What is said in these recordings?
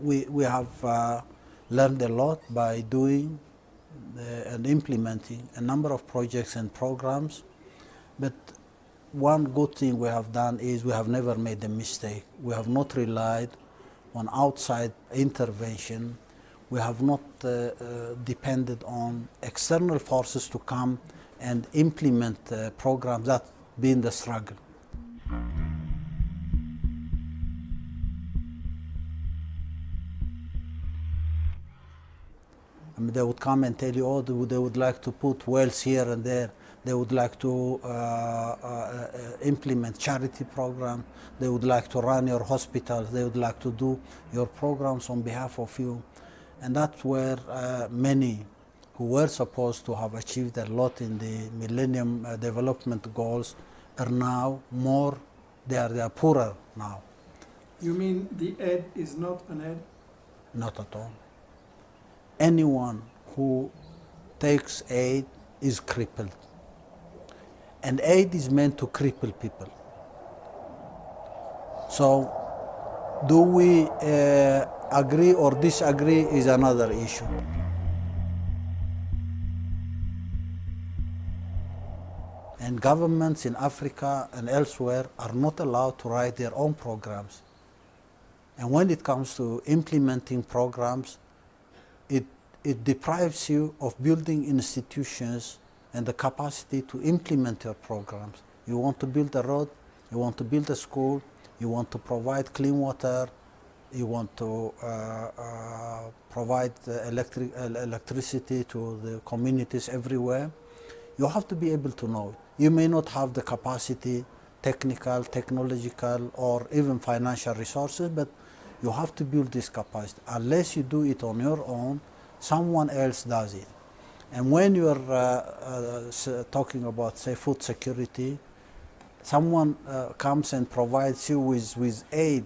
We have learned a lot by doing and implementing a number of projects and programs, but one good thing we have done is we have never made a mistake. We have not relied on outside intervention. We have not depended on external forces to come and implement programs. That's been the struggle. I mean, they would come and tell you, oh, they would like to put wells here and there. They would like to implement charity programs. They would like to run your hospitals. They would like to do your programs on behalf of you. And that's where many who were supposed to have achieved a lot in the Millennium Development Goals are now more, they are poorer now. You mean the aid is not an aid? Not at all. Anyone who takes aid is crippled. And aid is meant to cripple people. So, do we agree or disagree is another issue. And governments in Africa and elsewhere are not allowed to write their own programs. And when it comes to implementing programs, it deprives you of building institutions and the capacity to implement your programs. You want to build a road, you want to build a school, you want to provide clean water, you want to provide electricity to the communities everywhere. You have to be able to know it. You may not have the capacity, technical, technological, or even financial resources, but you have to build this capacity. Unless you do it on your own, someone else does it. And when you're talking about, say, food security, someone comes and provides you with aid,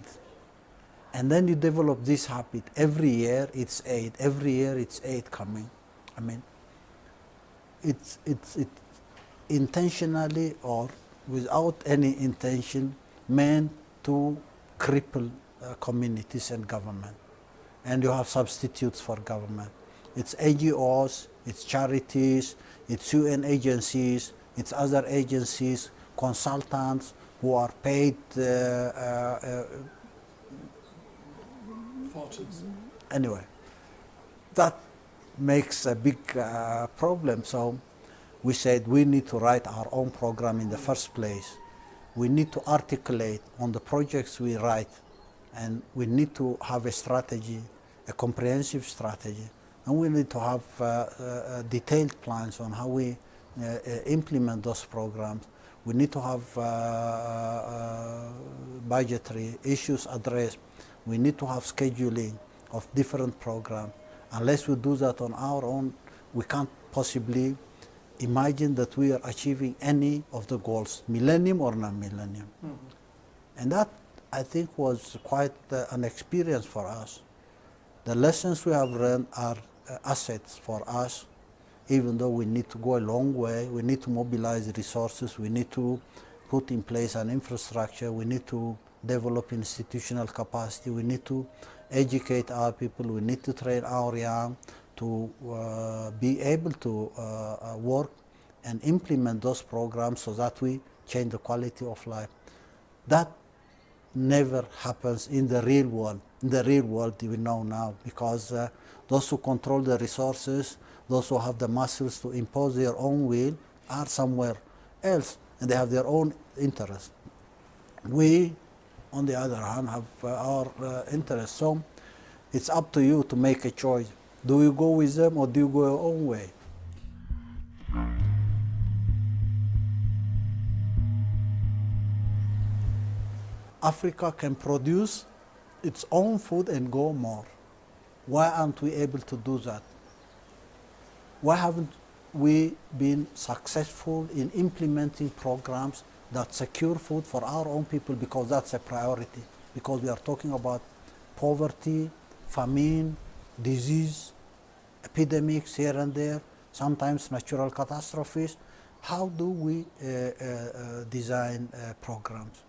and then you develop this habit. Every year it's aid. Every year it's aid coming. I mean, it's intentionally or without any intention meant to cripple communities and government. And you have substitutes for government. It's NGOs, it's charities, it's UN agencies, it's other agencies, consultants who are paid Fortunes. anyway. That makes a big problem. So we said we need to write our own program in the first place. We need to articulate on the projects we write, and we need to have a strategy, a comprehensive strategy, and we need to have detailed plans on how we implement those programs. We need to have budgetary issues addressed. We need to have scheduling of different programs. Unless we do that on our own, we can't possibly imagine that we are achieving any of the goals, millennium or non-millennium. Mm-hmm. And that, I think, was quite an experience for us. The lessons we have learned are assets for us, even though we need to go a long way. We need to mobilize resources. We need to put in place an infrastructure. We need to develop institutional capacity. We need to educate our people. We need to train our young to be able to work and implement those programs so that we change the quality of life. That never happens in the real world. In the real world, we know now, because those who control the resources, those who have the muscles to impose their own will, are somewhere else, and they have their own interests. We, on the other hand, have our interests. So it's up to you to make a choice. Do you go with them or do you go your own way? Africa can produce its own food and go more. Why aren't we able to do that? Why haven't we been successful in implementing programs that secure food for our own people? Because that's a priority. Because we are talking about poverty, famine, disease, epidemics here and there, sometimes natural catastrophes. How do we design programs?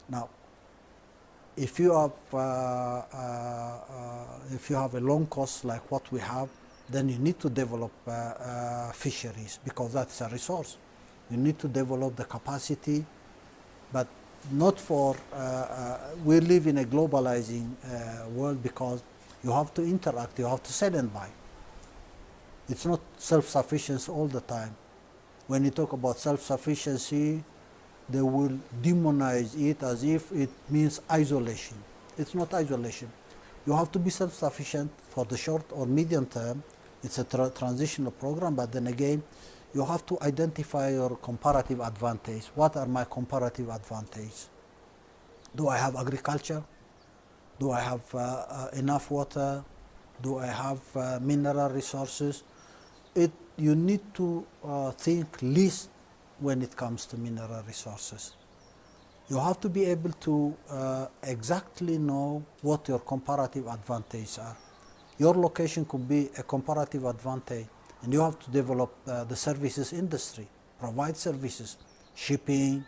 Now, if you have a long coast like what we have, then you need to develop fisheries, because that's a resource. You need to develop the capacity, but not for, we live in a globalizing world, because you have to interact, you have to sell and buy. It's not self-sufficiency all the time. When you talk about self-sufficiency, they will demonize it as if it means isolation. It's not isolation. You have to be self-sufficient for the short or medium term. It's a transitional program, but then again, you have to identify your comparative advantage. What are my comparative advantages? Do I have agriculture? Do I have enough water? Do I have mineral resources? You need to think least when it comes to mineral resources. You have to be able to exactly know what your comparative advantages are. Your location could be a comparative advantage, and you have to develop the services industry, provide services, shipping,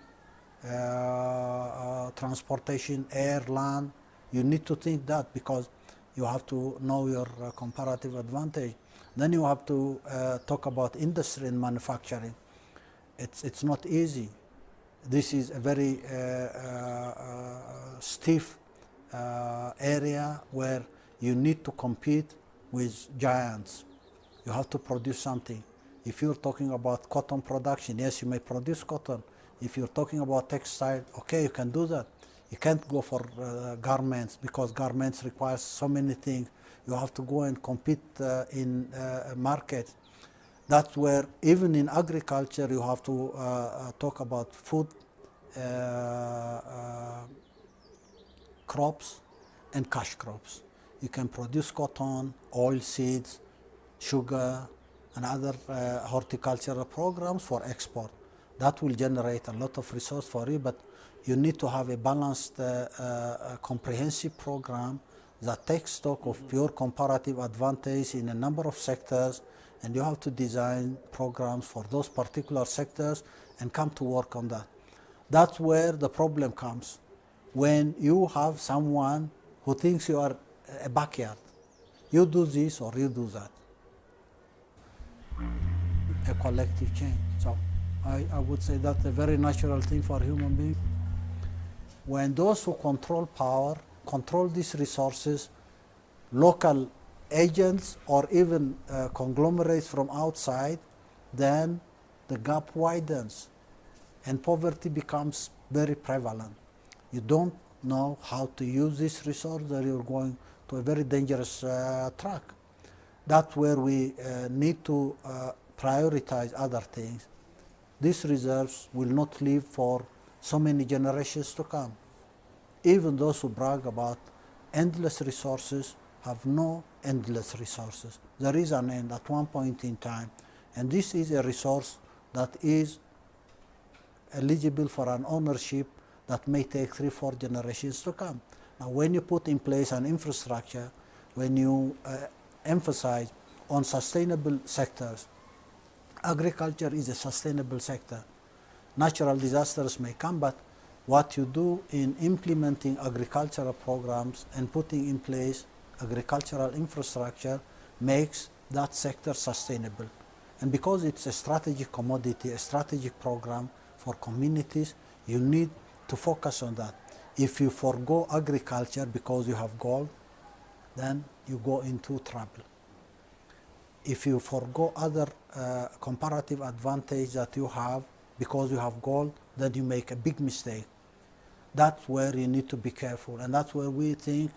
transportation, air, land. You need to think that, because you have to know your comparative advantage. Then you have to talk about industry and manufacturing. It's not easy. This is a very stiff area where you need to compete with giants. You have to produce something. If you're talking about cotton production, yes, you may produce cotton. If you're talking about textile, okay, you can do that. You can't go for garments, because garments require so many things. You have to go and compete in markets. That's where, even in agriculture, you have to talk about food crops and cash crops. You can produce cotton, oil seeds, sugar, and other horticultural programs for export. That will generate a lot of resource for you, but you need to have a balanced, comprehensive program that takes stock of pure comparative advantage in a number of sectors, and you have to design programs for those particular sectors and come to work on that. That's where the problem comes, when you have someone who thinks you are a backyard. You do this or you do that. A collective change. So I would say that's a very natural thing for human beings. When those who control power control these resources, local agents or even conglomerates from outside, then the gap widens and poverty becomes very prevalent. You don't know how to use this resource, then you're going to a very dangerous track. That's where we need to prioritize other things. These reserves will not live for so many generations to come. Even those who brag about endless resources have no endless resources. There is an end at one point in time, and this is a resource that is eligible for an ownership that may take 3-4 generations to come. Now, when you put in place an infrastructure, when you emphasize on sustainable sectors, agriculture is a sustainable sector. Natural disasters may come, but what you do in implementing agricultural programs and putting in place agricultural infrastructure makes that sector sustainable. And because it's a strategic commodity, a strategic program for communities, you need to focus on that. If you forgo agriculture because you have gold, then you go into trouble. If you forgo other comparative advantage that you have because you have gold, then you make a big mistake. That's where you need to be careful, and that's where we think,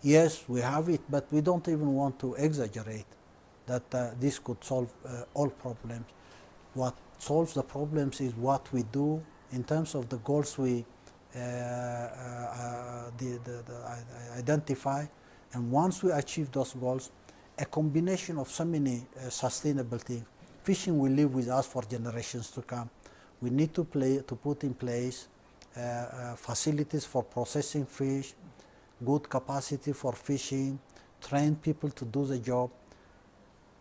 yes, we have it, but we don't even want to exaggerate that this could solve all problems. What solves the problems is what we do in terms of the goals we identify, and once we achieve those goals, a combination of so many sustainable things. Fishing will live with us for generations to come. We need to put in place facilities for processing fish, good capacity for fishing, train people to do the job,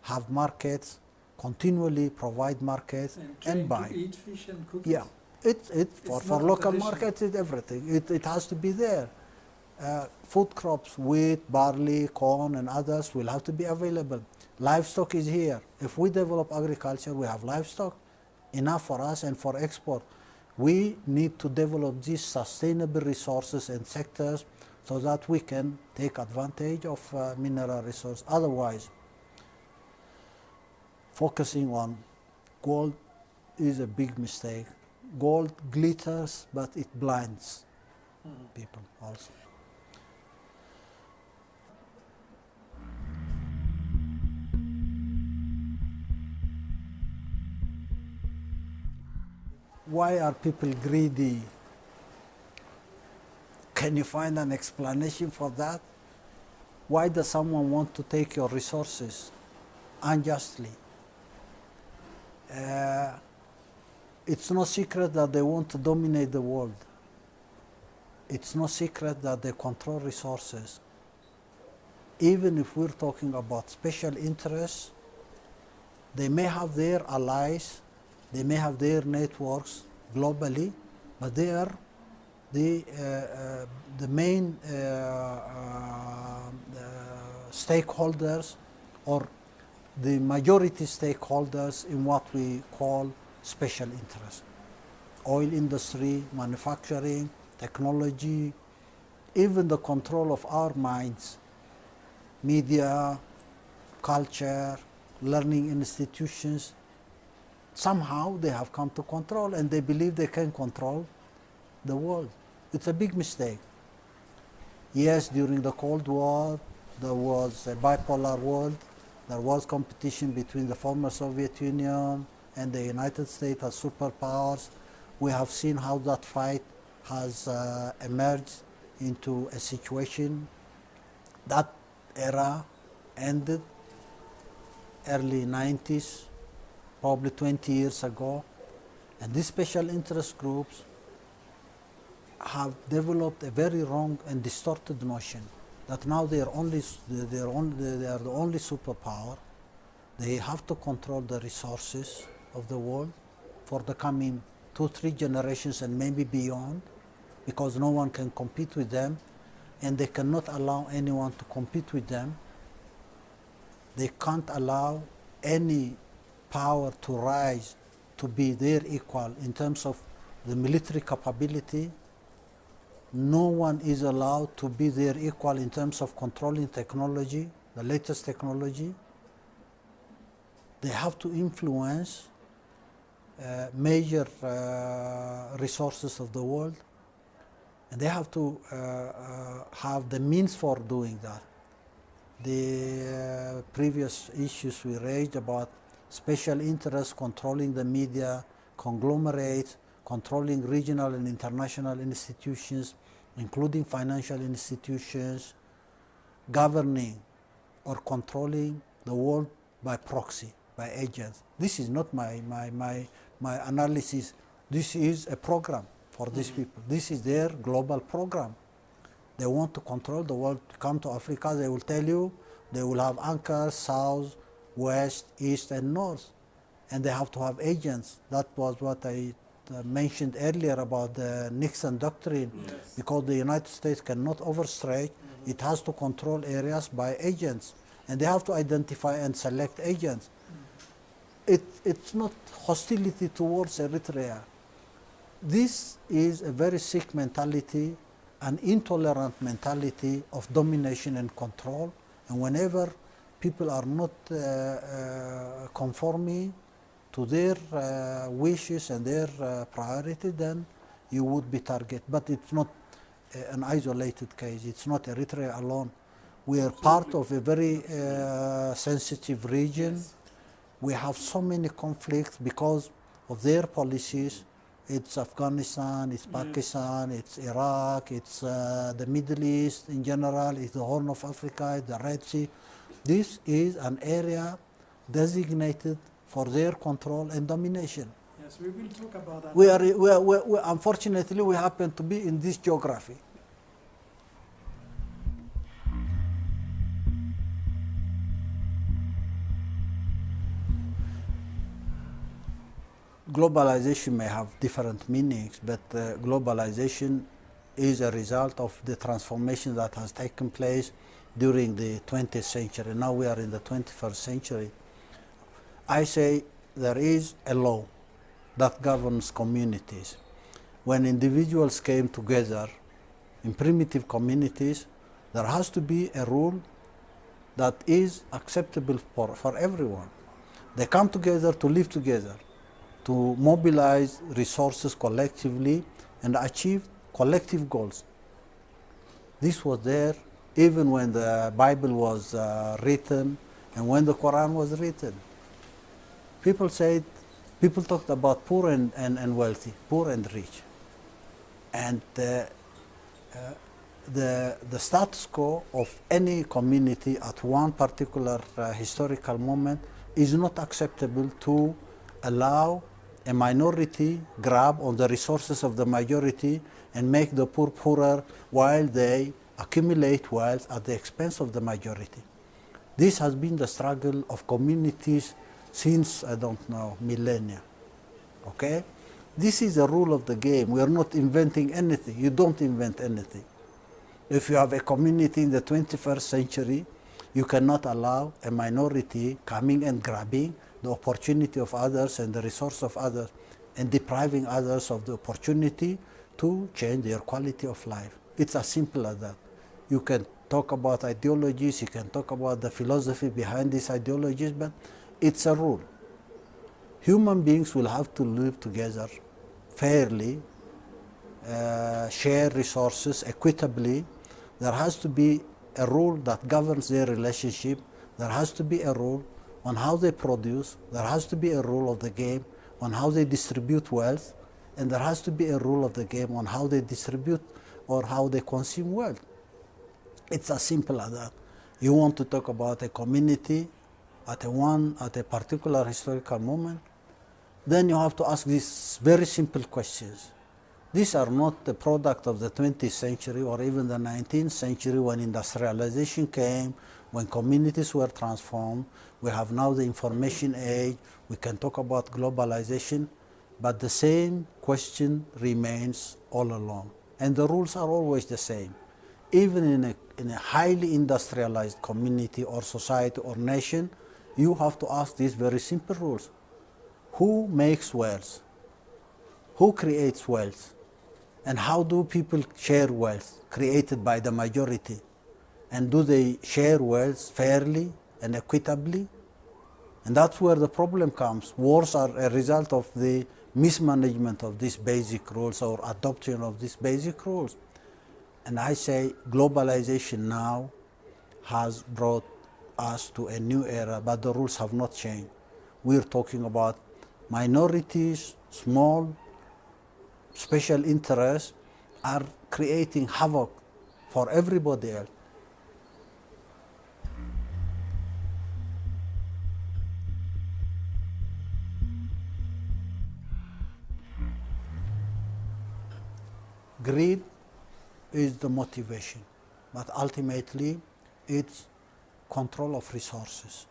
have markets, continually provide markets, and buy. To eat fish and cook Yeah, it? for local markets, it's everything. It has to be there. food crops, wheat, barley, corn, and others will have to be available. Livestock is here. If we develop agriculture, we have livestock enough for us and for export. We need to develop these sustainable resources and sectors so that we can take advantage of mineral resource. Otherwise, focusing on gold is a big mistake. Gold glitters, but it blinds people also. Why are people greedy? Can you find an explanation for that? Why does someone want to take your resources unjustly? It's no secret that they want to dominate the world. It's no secret that they control resources. Even if we're talking about special interests, they may have their allies, they may have their networks globally, but they are the main stakeholders or the majority stakeholders in what we call special interest. Oil industry, manufacturing, technology, even the control of our minds, media, culture, learning institutions. Somehow they have come to control and they believe they can control the world. It's a big mistake. Yes, during the Cold War, there was a bipolar world. There was competition between the former Soviet Union and the United States as superpowers. We have seen how that fight has emerged into a situation. That era ended early 90s, probably 20 years ago. And these special interest groups have developed a very wrong and distorted notion that now they are the only superpower. They have to control the resources of the world for the coming 2-3 generations and maybe beyond, because no one can compete with them, and they cannot allow anyone to compete with them. They can't allow any power to rise to be their equal in terms of the military capability. No one is allowed to be their equal in terms of controlling technology, the latest technology. They have to influence major resources of the world, and they have to have the means for doing that. The previous issues we raised about special interests controlling the media, conglomerates, controlling regional and international institutions, including financial institutions, governing or controlling the world by proxy, by agents. This is not my analysis. This is a program for these people. This is their global program. They want to control the world. Come to Africa, they will tell you, they will have anchors, south, west, east, and north. And they have to have agents. That was what I mentioned earlier about the Nixon doctrine, yes. Because the United States cannot overstretch. It has to control areas by agents, and they have to identify and select agents. It's not hostility towards Eritrea. This is a very sick mentality, an intolerant mentality of domination and control, and whenever people are not conforming to their wishes and their priority, then you would be targeted. But it's not an isolated case. It's not Eritrea alone. We are part of a very sensitive region. Yes. We have so many conflicts because of their policies. It's Afghanistan, it's Pakistan, it's Iraq, it's the Middle East in general, it's the Horn of Africa, it's the Red Sea. This is an area designated for their control and domination. Yes, we will talk about that. We unfortunately, we happen to be in this geography. Globalization may have different meanings, but globalization is a result of the transformation that has taken place during the 20th century. Now we are in the 21st century. I say there is a law that governs communities. When individuals came together in primitive communities, there has to be a rule that is acceptable for everyone. They come together to live together, to mobilize resources collectively and achieve collective goals. This was there even when the Bible was written and when the Quran was written. People talked about poor and wealthy, poor and rich. And the status quo of any community at one particular historical moment is not acceptable to allow a minority grab on the resources of the majority and make the poor poorer while they accumulate wealth at the expense of the majority. This has been the struggle of communities since, I don't know, millennia. Okay? This is the rule of the game. We are not inventing anything. You don't invent anything. If you have a community in the 21st century, you cannot allow a minority coming and grabbing the opportunity of others and the resource of others and depriving others of the opportunity to change their quality of life. It's as simple as that. You can talk about ideologies, you can talk about the philosophy behind these ideologies, but it's a rule. Human beings will have to live together fairly, share resources equitably. There has to be a rule that governs their relationship. There has to be a rule on how they produce. There has to be a rule of the game on how they distribute wealth. And there has to be a rule of the game on how they distribute or how they consume wealth. It's as simple as that. You want to talk about a community at a particular historical moment, then you have to ask these very simple questions. These are not the product of the 20th century or even the 19th century when industrialization came, when communities were transformed. We have now the information age. We can talk about globalization, but the same question remains all along. And the rules are always the same. Even in a highly industrialized community or society or nation, you have to ask these very simple rules. Who makes wealth? Who creates wealth? And how do people share wealth created by the majority? And do they share wealth fairly and equitably? And that's where the problem comes. Wars are a result of the mismanagement of these basic rules or adoption of these basic rules. And I say globalization now has brought us to a new era, but the rules have not changed. We're talking about minorities, small, special interests are creating havoc for everybody else. Greed is the motivation, but ultimately it's control of resources.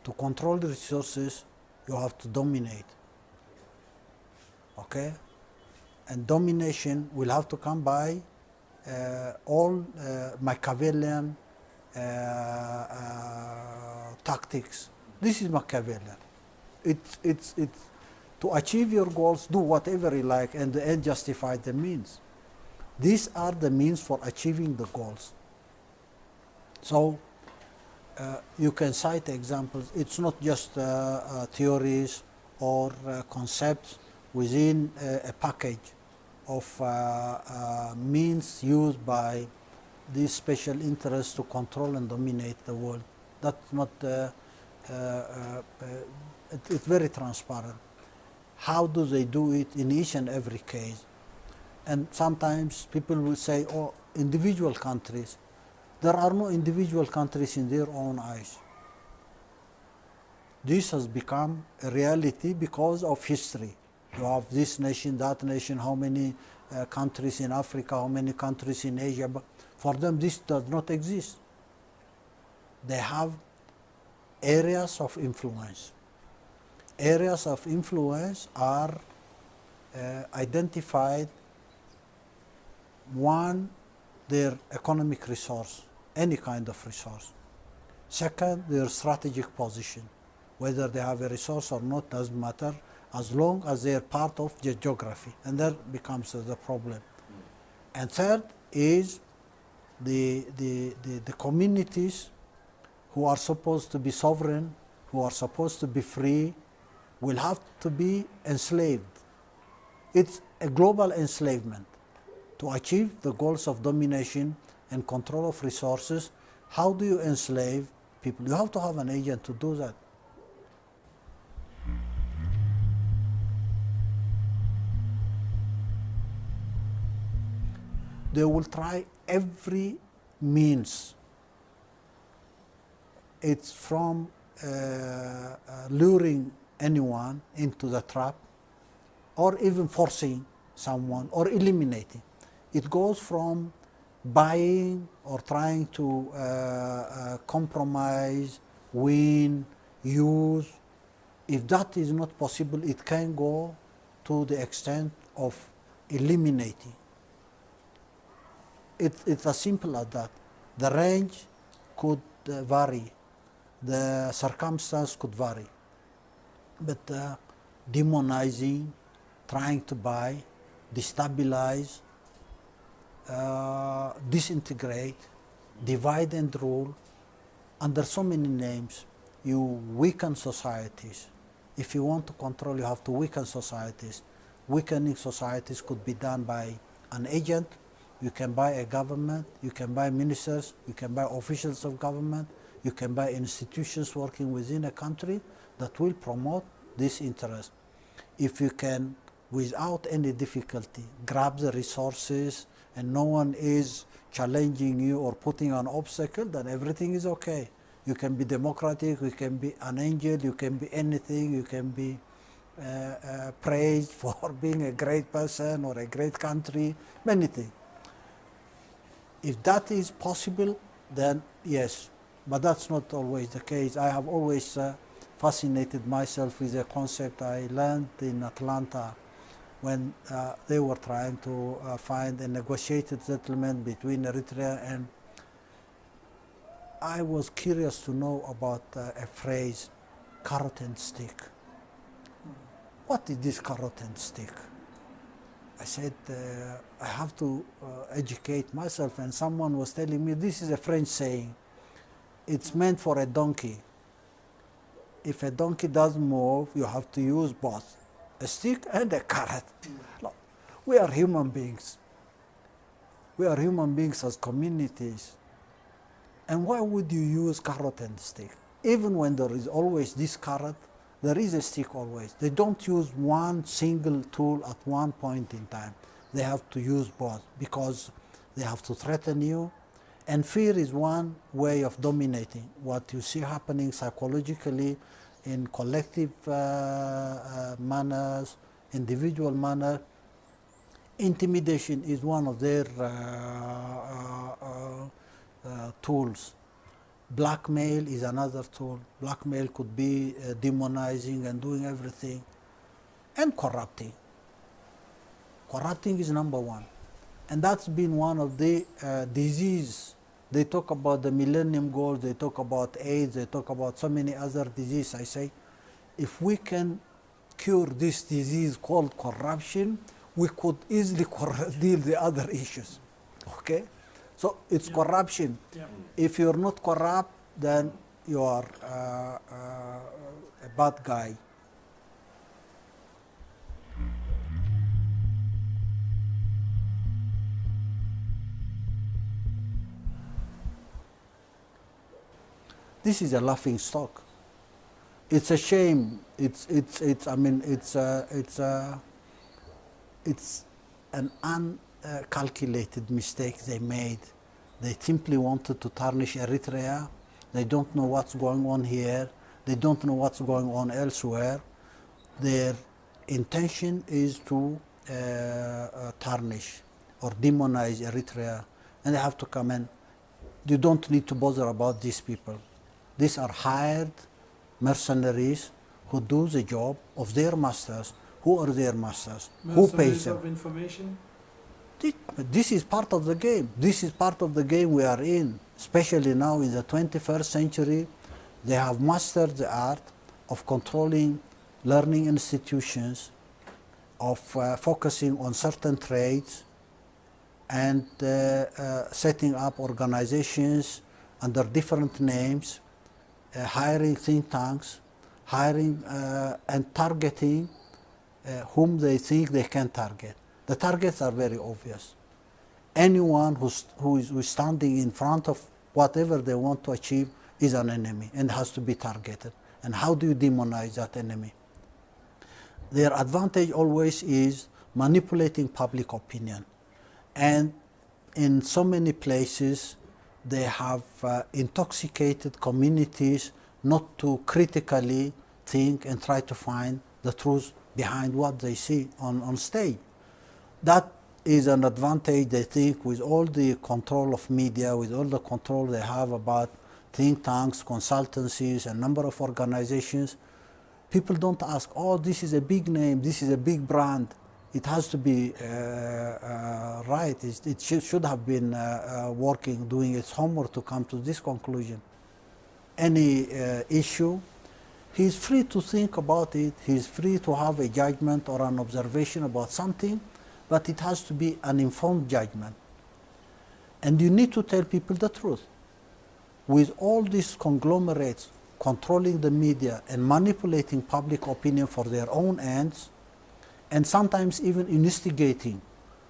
To control the resources, you have to dominate. Okay? And domination will have to come by all Machiavellian tactics. This is Machiavellian. It's to achieve your goals, do whatever you like, and the end justifies the means. These are the means for achieving the goals. So you can cite examples. It's not just theories or concepts within a package of means used by these special interests to control and dominate the world. That's not, it's very transparent. How do they do it in each and every case? And sometimes people will say, oh, individual countries. There are no individual countries in their own eyes. This has become a reality because of history. You have this nation, that nation, how many countries in Africa, how many countries in Asia. But for them, this does not exist. They have areas of influence. Areas of influence are identified one, their economic resource, any kind of resource. Second, their strategic position. Whether they have a resource or not doesn't matter, as long as they are part of the geography, and that becomes the problem. And third is the communities who are supposed to be sovereign, who are supposed to be free, will have to be enslaved. It's a global enslavement. To achieve the goals of domination and control of resources, how do you enslave people? You have to have an agent to do that. They will try every means. It's from luring anyone into the trap, or even forcing someone, or eliminating. It goes from buying or trying to compromise, win, use. If that is not possible, it can go to the extent of eliminating. It's as simple as that. The range could vary, the circumstance could vary, but demonizing, trying to buy, destabilize, disintegrate, divide and rule, under so many names, you weaken societies. If you want to control, you have to weaken societies. Weakening societies could be done by an agent. You can buy a government, you can buy ministers, you can buy officials of government, you can buy institutions working within a country that will promote this interest. If you can, without any difficulty, grab the resources and no one is challenging you or putting an obstacle, then everything is okay. You can be democratic, you can be an angel, you can be anything, you can be praised for being a great person or a great country, many things. If that is possible, then yes, but that's not always the case. I have always fascinated myself with a concept I learned in Atlanta when they were trying to find a negotiated settlement between Eritrea, and I was curious to know about a phrase, carrot and stick. What is this carrot and stick? I said, I have to educate myself, and someone was telling me this is a French saying. It's meant for a donkey. If a donkey doesn't move, you have to use both, a stick and a carrot. Look, we are human beings. We are human beings as communities. And why would you use carrot and stick? Even when there is always this carrot, there is a stick always. They don't use one single tool at one point in time. They have to use both because they have to threaten you. And fear is one way of dominating. What you see happening psychologically in collective manners, individual manner, intimidation is one of their tools. Blackmail is another tool. Blackmail could be demonizing and doing everything. And corrupting. Corrupting is number one. And that's been one of the disease. They talk about the Millennium Goals, they talk about AIDS, they talk about so many other diseases. I say, if we can cure this disease called corruption, we could easily deal the other issues. Okay? So it's corruption. Yeah. If you're not corrupt, then you are a bad guy. This is a laughing stock. It's a shame. It's an uncalculated mistake they made. They simply wanted to tarnish Eritrea. They don't know what's going on here. They don't know what's going on elsewhere. Their intention is to tarnish or demonize Eritrea, and they have to come in. You don't need to bother about these people. These are hired mercenaries who do the job of their masters. Who are their masters? Who pays them? Of information? This is part of the game. This is part of the game we are in, especially now in the 21st century. They have mastered the art of controlling learning institutions, of focusing on certain trades, and setting up organizations under different names, hiring think tanks, hiring and targeting whom they think they can target. The targets are very obvious. Anyone who is standing in front of whatever they want to achieve is an enemy and has to be targeted. And how do you demonize that enemy? Their advantage always is manipulating public opinion. And in so many places, they have intoxicated communities not to critically think and try to find the truth behind what they see on stage. That is an advantage, they think, with all the control of media, with all the control they have about think tanks, consultancies, a number of organizations. People don't ask, oh, this is a big name, this is a big brand. It has to be right. It should have been working, doing its homework to come to this conclusion. Any issue, he's free to think about it. He's free to have a judgment or an observation about something, but it has to be an informed judgment. And you need to tell people the truth. With all these conglomerates controlling the media and manipulating public opinion for their own ends, and sometimes even instigating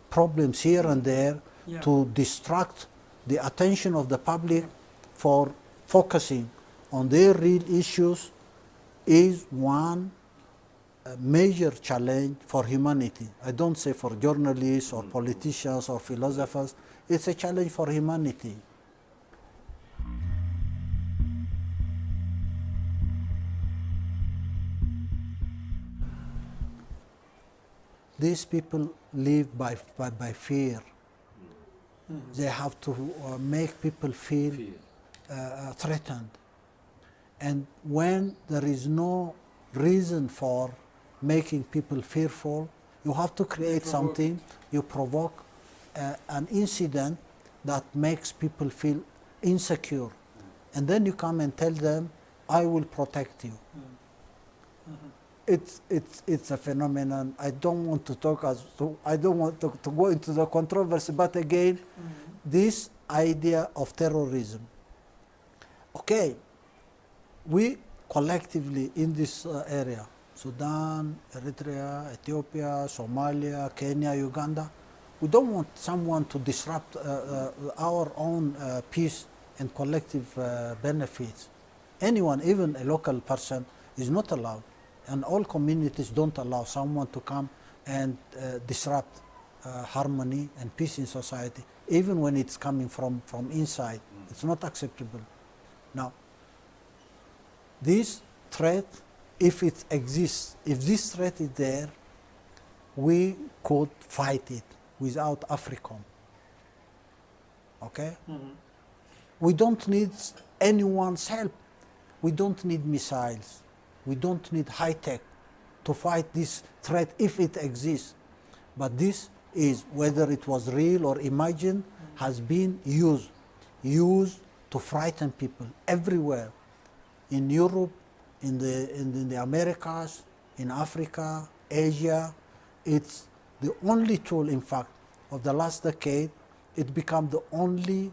problems here and there to distract the attention of the public for focusing on their real issues, is one major challenge for humanity. I don't say for journalists or politicians or philosophers. It's a challenge for humanity. These people live by fear. They have to make people feel threatened. And when there is no reason for making people fearful, you have to create something, you provoke an incident that makes people feel insecure. And then you come and tell them, I will protect you. It's a phenomenon. I don't want to talk I don't want to go into the controversy, but again, this idea of terrorism. Okay, we collectively in this area, Sudan, Eritrea, Ethiopia, Somalia, Kenya, Uganda, we don't want someone to disrupt our own peace and collective benefits. Anyone, even a local person, is not allowed. And all communities don't allow someone to come and disrupt harmony and peace in society, even when it's coming from inside. It's not acceptable. Now, this threat, if it exists, if this threat is there, we could fight it without AFRICOM. Okay? We don't need anyone's help. We don't need missiles. We don't need high tech to fight this threat if it exists. But this is, whether it was real or imagined, has been used to frighten people everywhere. In Europe, in the Americas, in Africa, Asia. It's the only tool, in fact, of the last decade. It became the only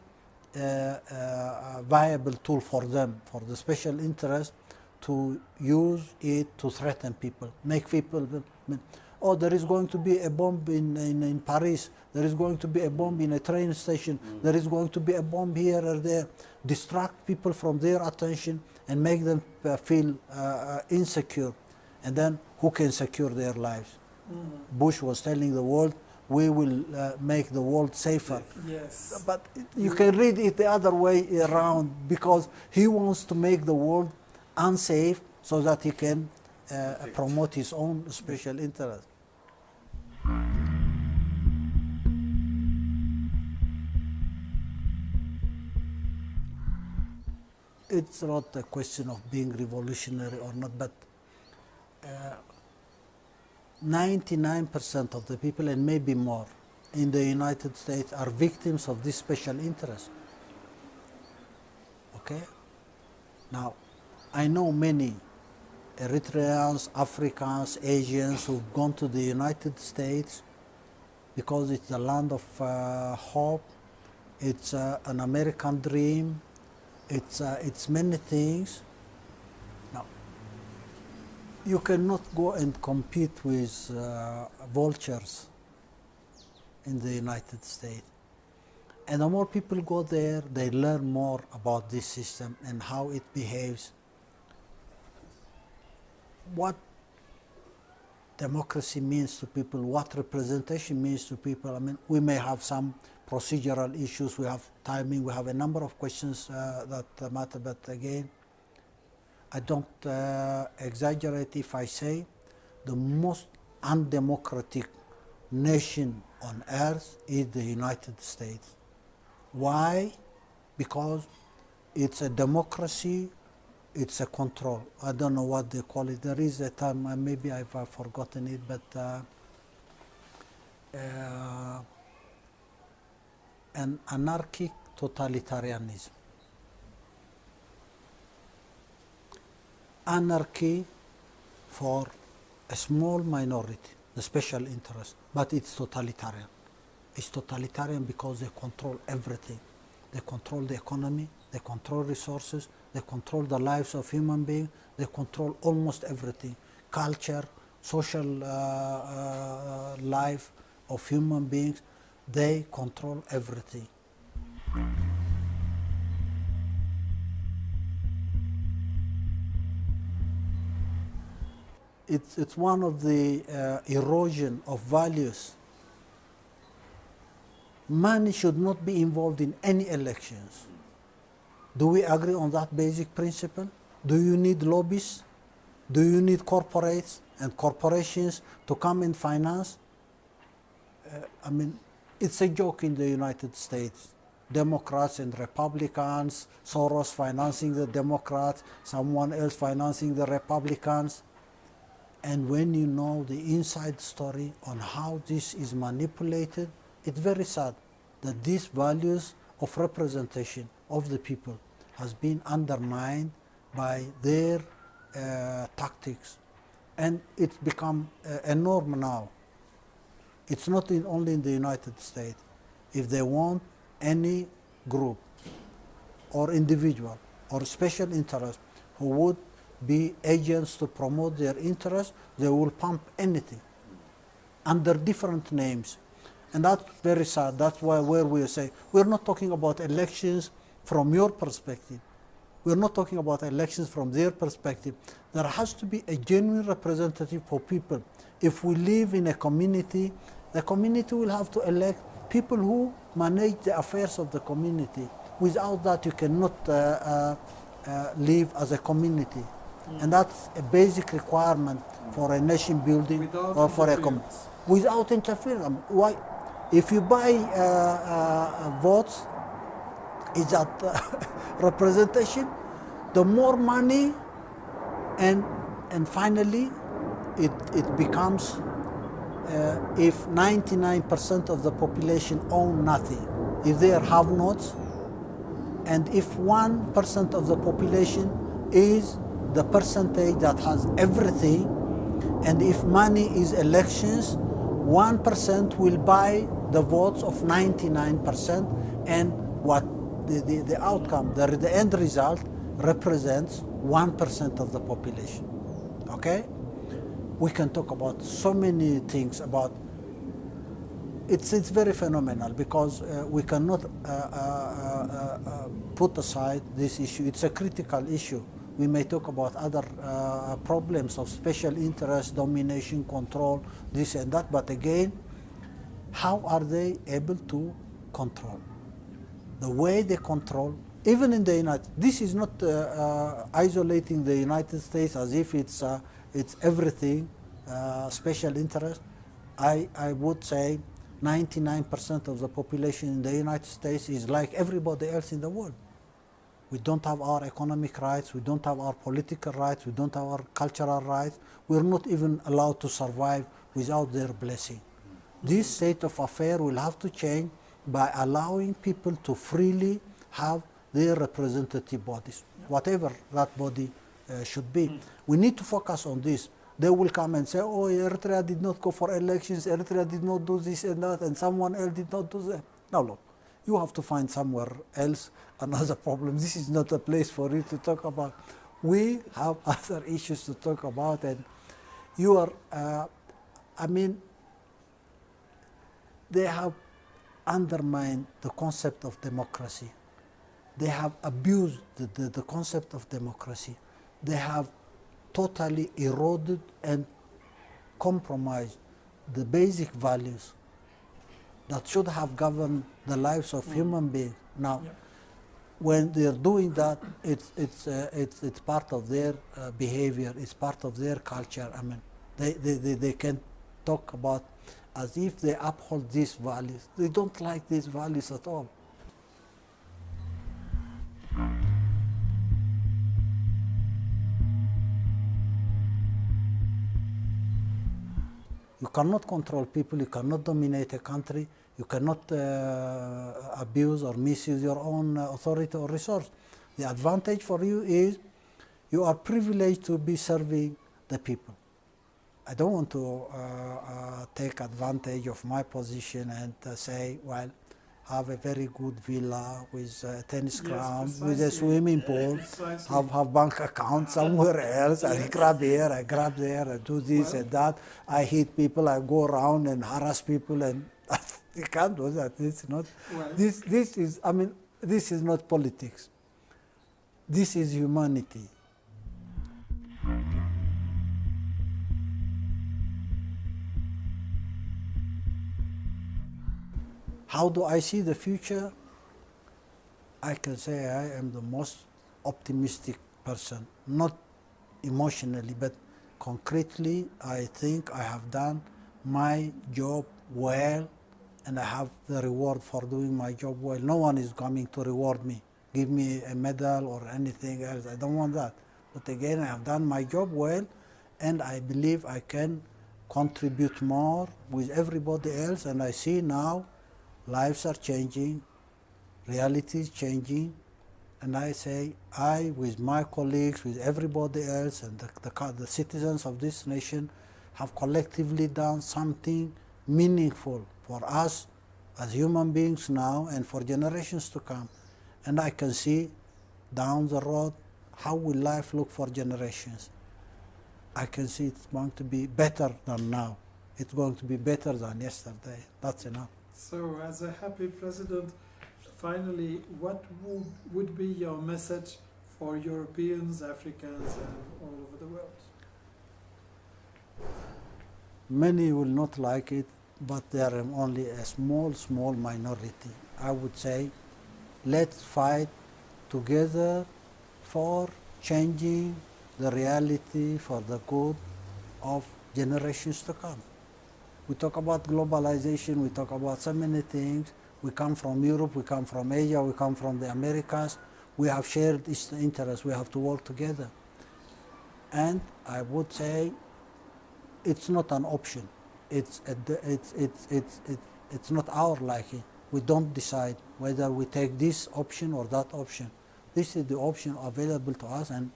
viable tool for them, for the special interest, to use it to threaten people, make people, oh, there is going to be a bomb in Paris, there is going to be a bomb in a train station, there is going to be a bomb here or there, distract people from their attention and make them feel insecure. And then who can secure their lives? Bush was telling the world, we will make the world safer. Yes. But you can read it the other way around, because he wants to make the world unsafe so that he can promote his own special interest. It's not a question of being revolutionary or not, but 99% of the people, and maybe more, in the United States are victims of this special interest. Okay? Now, I know many Eritreans, Africans, Asians who've gone to the United States because it's the land of hope, it's an American dream, it's many things. Now, you cannot go and compete with vultures in the United States. And the more people go there, they learn more about this system and how it behaves. What democracy means to people, what representation means to people. I mean, we may have some procedural issues, we have timing, we have a number of questions that matter, but again, I don't exaggerate if I say the most undemocratic nation on earth is the United States. Why? Because it's a democracy, it's a control. I don't know what they call it. There is a term, maybe I've forgotten it, but an anarchic totalitarianism. Anarchy for a small minority, the special interest, but it's totalitarian. It's totalitarian because they control everything. They control the economy, they control resources, they control the lives of human beings, they control almost everything. Culture, social life of human beings, they control everything. It's one of the erosion of values. Money should not be involved in any elections. Do we agree on that basic principle? Do you need lobbyists? Do you need corporates and corporations to come and finance? I mean, it's a joke in the United States. Democrats and Republicans, Soros financing the Democrats, someone else financing the Republicans. And when you know the inside story on how this is manipulated, it's very sad that these values of representation of the people has been undermined by their tactics. And it's become a norm now. It's not only in the United States. If they want any group or individual or special interest who would be agents to promote their interests, they will pump anything under different names. And that's very sad. That's why where we say, we're not talking about elections from your perspective. We're not talking about elections from their perspective. There has to be a genuine representative for people. If we live in a community, the community will have to elect people who manage the affairs of the community. Without that, you cannot live as a community. And that's a basic requirement for a nation building Without or for a community. Without interference. Why? If you buy votes, is that representation? The more money, and finally, it becomes if 99% of the population own nothing, if they are have-nots, and if 1% of the population is the percentage that has everything, and if money is elections, 1% will buy the votes of 99%, and what the outcome, the end result represents 1% of the population. Okay? We can talk about so many things about it's very phenomenal because we cannot put aside this issue. It's a critical issue. We may talk about other problems of special interest, domination, control, this and that, but again, how are they able to control? The way they control, even in the United, this is not isolating the United States as if it's everything, special interest. I would say 99% of the population in the United States is like everybody else in the world. We don't have our economic rights, we don't have our political rights, we don't have our cultural rights. We're not even allowed to survive without their blessing. This state of affair will have to change by allowing people to freely have their representative bodies, whatever that body should be. We need to focus on this. They will come and say, oh, Eritrea did not go for elections, Eritrea did not do this and that, and someone else did not do that. No, look, you have to find somewhere else another problem. This is not a place for you to talk about. We have other issues to talk about, and you are, they have undermined the concept of democracy. They have abused the concept of democracy. They have totally eroded and compromised the basic values that should have governed the lives of human beings. Now, when they're doing that, it's part of their behavior, it's part of their culture. I mean, they can talk about as if they uphold these values. They don't like these values at all. You cannot control people, you cannot dominate a country, you cannot abuse or misuse your own authority or resource. The advantage for you is you are privileged to be serving the people. I don't want to take advantage of my position and say, well, have a very good villa with a tennis ground, with a swimming pool, have bank account somewhere else, I grab here, I grab there, I do this and that, I hit people, I go around and harass people, and you can't do that. It's not, this is not politics. This is humanity. How do I see the future? I can say I am the most optimistic person, not emotionally, but concretely. I think I have done my job well, and I have the reward for doing my job well. No one is coming to reward me, give me a medal or anything else. I don't want that. But again, I have done my job well, and I believe I can contribute more with everybody else, and I see now lives are changing, reality is changing, and I say I, with my colleagues, with everybody else, and the citizens of this nation have collectively done something meaningful for us as human beings now and for generations to come. And I can see down the road how will life look for generations. I can see it's going to be better than now. It's going to be better than yesterday. That's enough. So, as a happy president, finally, what would be your message for Europeans, Africans, and all over the world? Many will not like it, but there are only a small minority. I would say, let's fight together for changing the reality for the good of generations to come. We talk about globalization, we talk about so many things. We come from Europe, we come from Asia, we come from the Americas. We have shared interests, we have to work together. And I would say it's not an option. It's not our liking. We don't decide whether we take this option or that option. This is the option available to us, and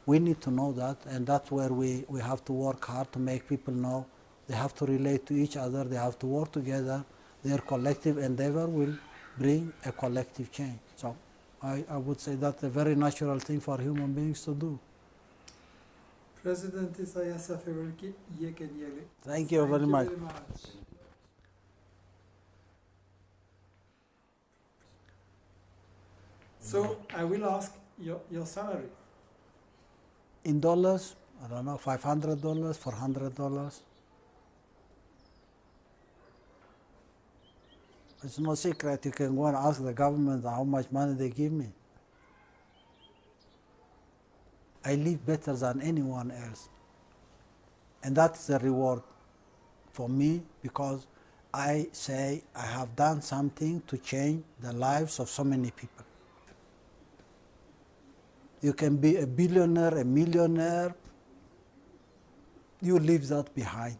we need to know that, and that's where we have to work hard to make people know. They have to relate to each other, they have to work together. Their collective endeavor will bring a collective change. So I would say that's a very natural thing for human beings to do. President Isaias Afewerki Yekeniele. Thank you very much. So I will ask your salary. In dollars, I don't know, $500, $400. It's no secret. You can go and ask the government how much money they give me. I live better than anyone else. And that's the reward for me, because I say I have done something to change the lives of so many people. You can be a billionaire, a millionaire, you leave that behind.